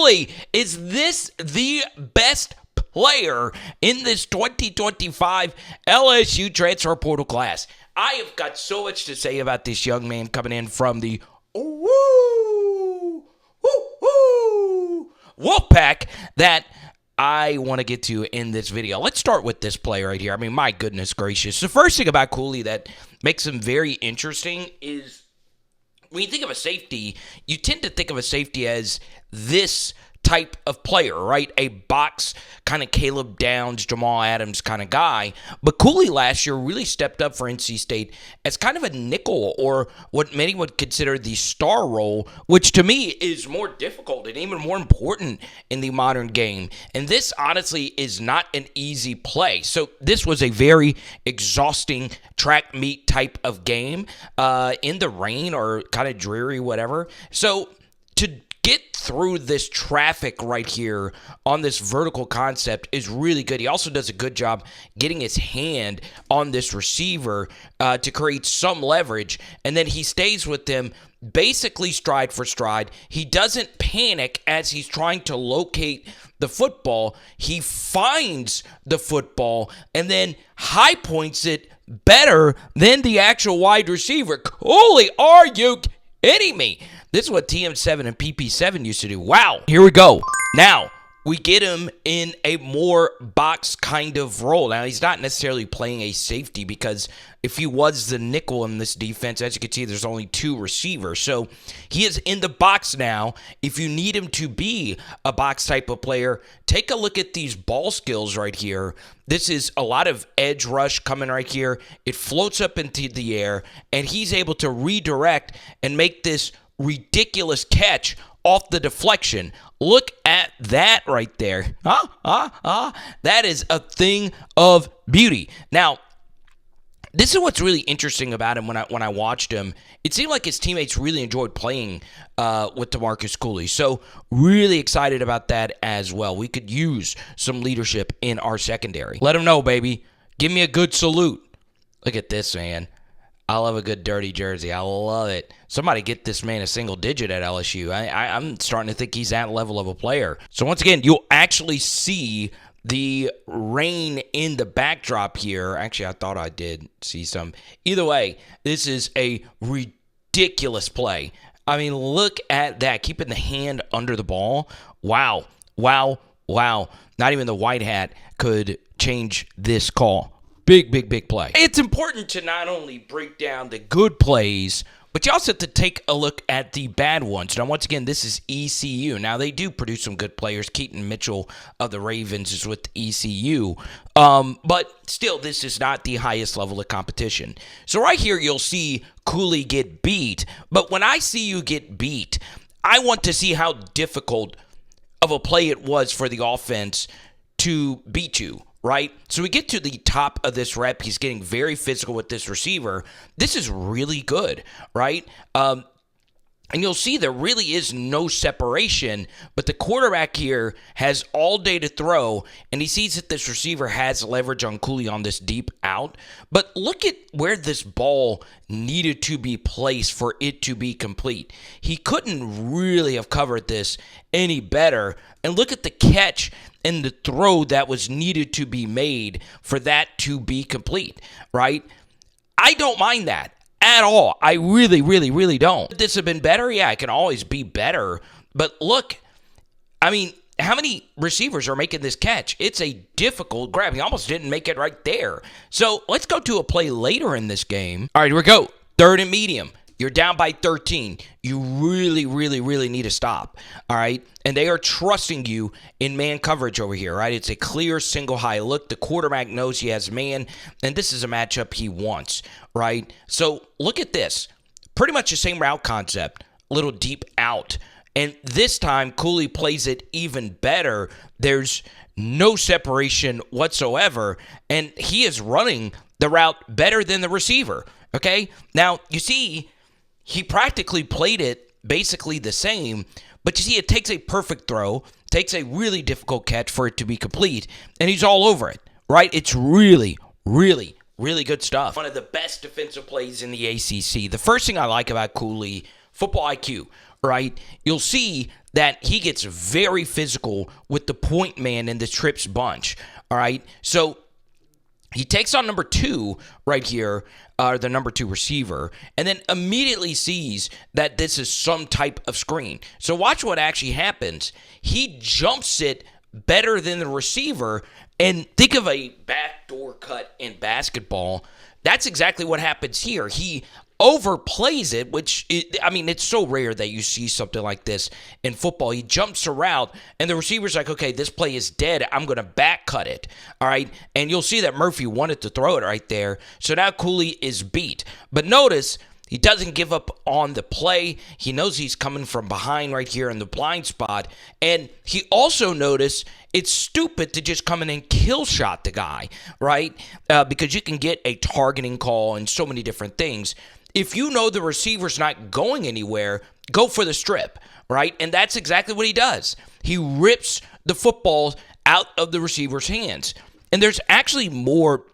Cooley, is this the best player in this 2025 LSU transfer portal class? I have got so much to say about this young man coming in from the Wolfpack that I want to get to in this video. Let's start with this play right here. I mean, my goodness gracious. The first thing about Cooley that makes him very interesting is when you think of a safety, you tend to think of a safety as this type of player, right? A box kind of Caleb Downs, Jamal Adams kind of guy. But Cooley last year really stepped up for NC State as kind of a nickel, or what many would consider the star role, which to me is more difficult and even more important in the modern game. And this honestly is not an easy play. So this was a very exhausting track meet type of game in the rain or kind of dreary, whatever. So to get through this traffic right here on this vertical concept is really good. He also does a good job getting his hand on this receiver to create some leverage, and then he stays with them basically stride for stride. He doesn't panic as he's trying to locate the football. He finds the football and then high points it better than the actual wide receiver. Cooley, are you kidding me? This is what TM7 and PP7 used to do. Wow. Here we go. Now, we get him in a more box kind of role. Now, he's not necessarily playing a safety because if he was the nickel in this defense, as you can see, there's only two receivers. So he is in the box now. If you need him to be a box type of player, take a look at these ball skills right here. This is a lot of edge rush coming right here. It floats up into the air, and he's able to redirect and make this ridiculous catch off the deflection. Look at that right there. That is a thing of beauty. Now, this is what's really interesting about him when I watched him. It seemed like his teammates really enjoyed playing with Tamarcus Cooley. So really excited about that as well. We could use some leadership in our secondary. Let him know, baby. Give me a good salute. Look at this, man. I love a good dirty jersey. I love it. Somebody get this man a single digit at LSU. I'm starting to think he's that level of a player. So once again, you'll actually see the rain in the backdrop here. Actually, I thought I did see some. Either way, this is a ridiculous play. I mean, look at that. Keeping the hand under the ball. Wow. Wow. Wow. Not even the white hat could change this call. Big play. It's important to not only break down the good plays, but you also have to take a look at the bad ones. Now, once again, this is ECU. Now, they do produce some good players. Keaton Mitchell of the Ravens is with ECU. But still, this is not the highest level of competition. So right here, you'll see Cooley get beat. But when I see you get beat, I want to see how difficult of a play it was for the offense to beat you. Right? So we get to the top of this rep. He's getting very physical with this receiver. This is really good, right? And you'll see there really is no separation, but the quarterback here has all day to throw, and he sees that this receiver has leverage on Cooley on this deep out. But look at where this ball needed to be placed for it to be complete. He couldn't really have covered this any better. And look at the catch and the throw that was needed to be made for that to be complete, right? I don't mind that at all. I really don't. Could this have been better? Yeah, it can always be better. But look, I mean, how many receivers are making this catch? It's a difficult grab. He almost didn't make it right there. So let's go to a play later in this game. All right, here we go. 3rd and medium. You're down by 13. You really need to stop, all right? And they are trusting you in man coverage over here, right? It's a clear single high look. The quarterback knows he has man, and this is a matchup he wants, right? So look at this. Pretty much the same route concept, a little deep out. And this time, Cooley plays it even better. There's no separation whatsoever, and he is running the route better than the receiver, okay? Now, you see, he practically played it basically the same, but you see, it takes a perfect throw, takes a really difficult catch for it to be complete, and he's all over it, right? It's really good stuff. One of the best defensive plays in the ACC. The first thing I like about Cooley, football IQ, right, you'll see that he gets very physical with the point man in the trips bunch. All right. So he takes on number 2 right here, the number 2 receiver, and then immediately sees that this is some type of screen. So watch what actually happens. He jumps it better than the receiver, and think of a backdoor cut in basketball. That's exactly what happens here. He overplays it, it's so rare that you see something like this in football. He jumps around, and the receiver's like, okay, this play is dead. I'm going to back cut it, all right? And you'll see that Murphy wanted to throw it right there. So now Cooley is beat. But notice, he doesn't give up on the play. He knows he's coming from behind right here in the blind spot. And he also noticed it's stupid to just come in and kill shot the guy, right? Because you can get a targeting call and so many different things. If you know the receiver's not going anywhere, go for the strip, right? And that's exactly what he does. He rips the football out of the receiver's hands. And there's actually more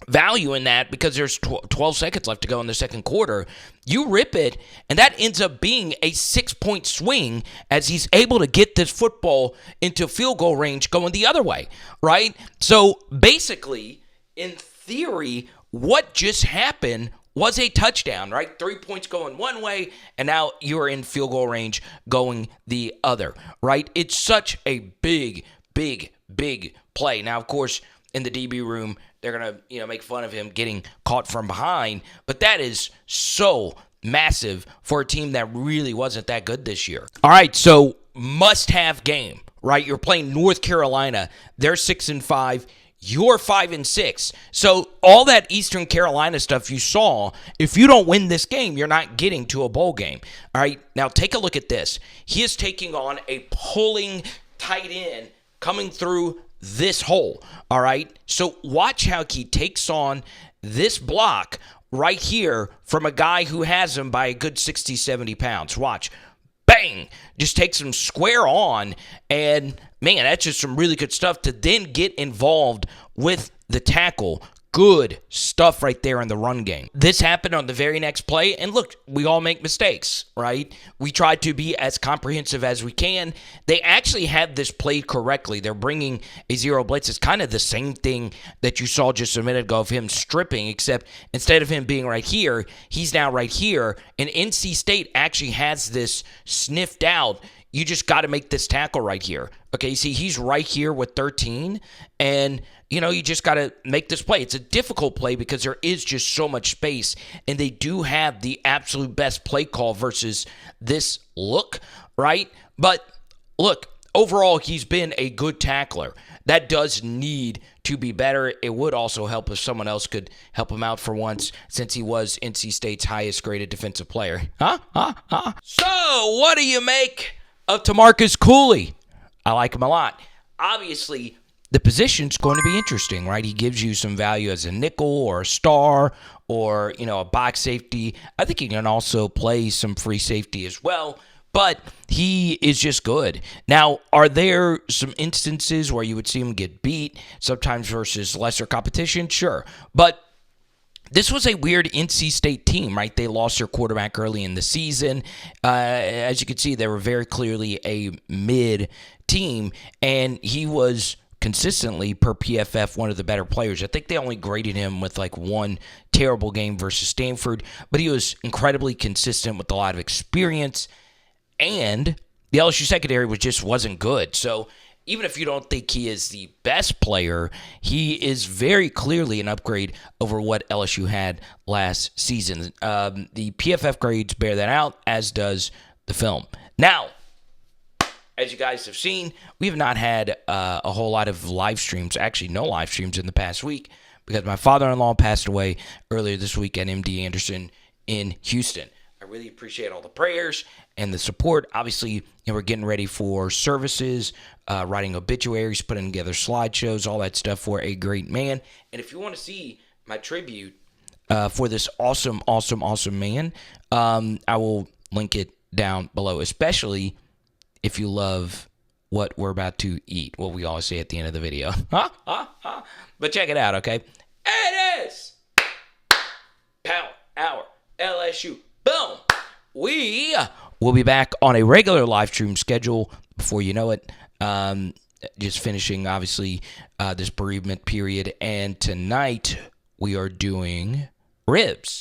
value in that because there's 12 seconds left to go in the second quarter. You rip it, and that ends up being a 6-point swing as he's able to get this football into field goal range going the other way, right? So basically, in theory, what just happened was a touchdown, right? 3 points going one way, and now you're in field goal range going the other, right? It's such a big play. Now, of course, in the DB room, they're going to, make fun of him getting caught from behind, but that is so massive for a team that really wasn't that good this year. All right, so must-have game, right? You're playing North Carolina. They're 6-5. You're 5-6. So all that Eastern Carolina stuff you saw, if you don't win this game, you're not getting to a bowl game. All right, now take a look at this. He is taking on a pulling tight end coming through this hole. All right, so watch how he takes on this block right here from a guy who has him by a good 60, 70 pounds. Watch. Bang! Just takes him square on, and man, that's just some really good stuff to then get involved with the tackle. Good stuff right there in the run game. This happened on the very next play, and look, we all make mistakes, right? We try to be as comprehensive as we can. They actually had this played correctly. They're bringing a zero blitz. It's kind of the same thing that you saw just a minute ago of him stripping, except instead of him being right here, he's now right here, and NC State actually has this sniffed out. You just got to make this tackle right here. Okay, see, he's right here with 13, and, you just got to make this play. It's a difficult play because there is just so much space, and they do have the absolute best play call versus this look, right? But, look, overall, he's been a good tackler. That does need to be better. It would also help if someone else could help him out for once, since he was NC State's highest graded defensive player. So, what do you make of Tamarcus Cooley? I like him a lot. Obviously, the position's going to be interesting, right? He gives you some value as a nickel or a star or, a box safety. I think he can also play some free safety as well, but he is just good. Now, are there some instances where you would see him get beat, sometimes versus lesser competition? Sure, but this was a weird NC State team, right? They lost their quarterback early in the season. As you can see, they were very clearly a mid team, and he was consistently, per PFF, one of the better players. I think they only graded him with like one terrible game versus Stanford, but he was incredibly consistent with a lot of experience, and the LSU secondary wasn't good. So even if you don't think he is the best player, he is very clearly an upgrade over what LSU had last season. The PFF grades bear that out, as does the film. Now, as you guys have seen, we have not had a whole lot of live streams, actually no live streams in the past week, because my father-in-law passed away earlier this week at MD Anderson in Houston. I really appreciate all the prayers and the support. Obviously, we're getting ready for services, writing obituaries, putting together slideshows, all that stuff for a great man. And if you want to see my tribute for this awesome man, I will link it down below, especially if you love what we're about to eat, what we always say at the end of the video. But check it out, okay? It is Power Hour LSU. Boom. We We'll be back on a regular live stream schedule before you know it. Just finishing, obviously, this bereavement period. And tonight we are doing ribs.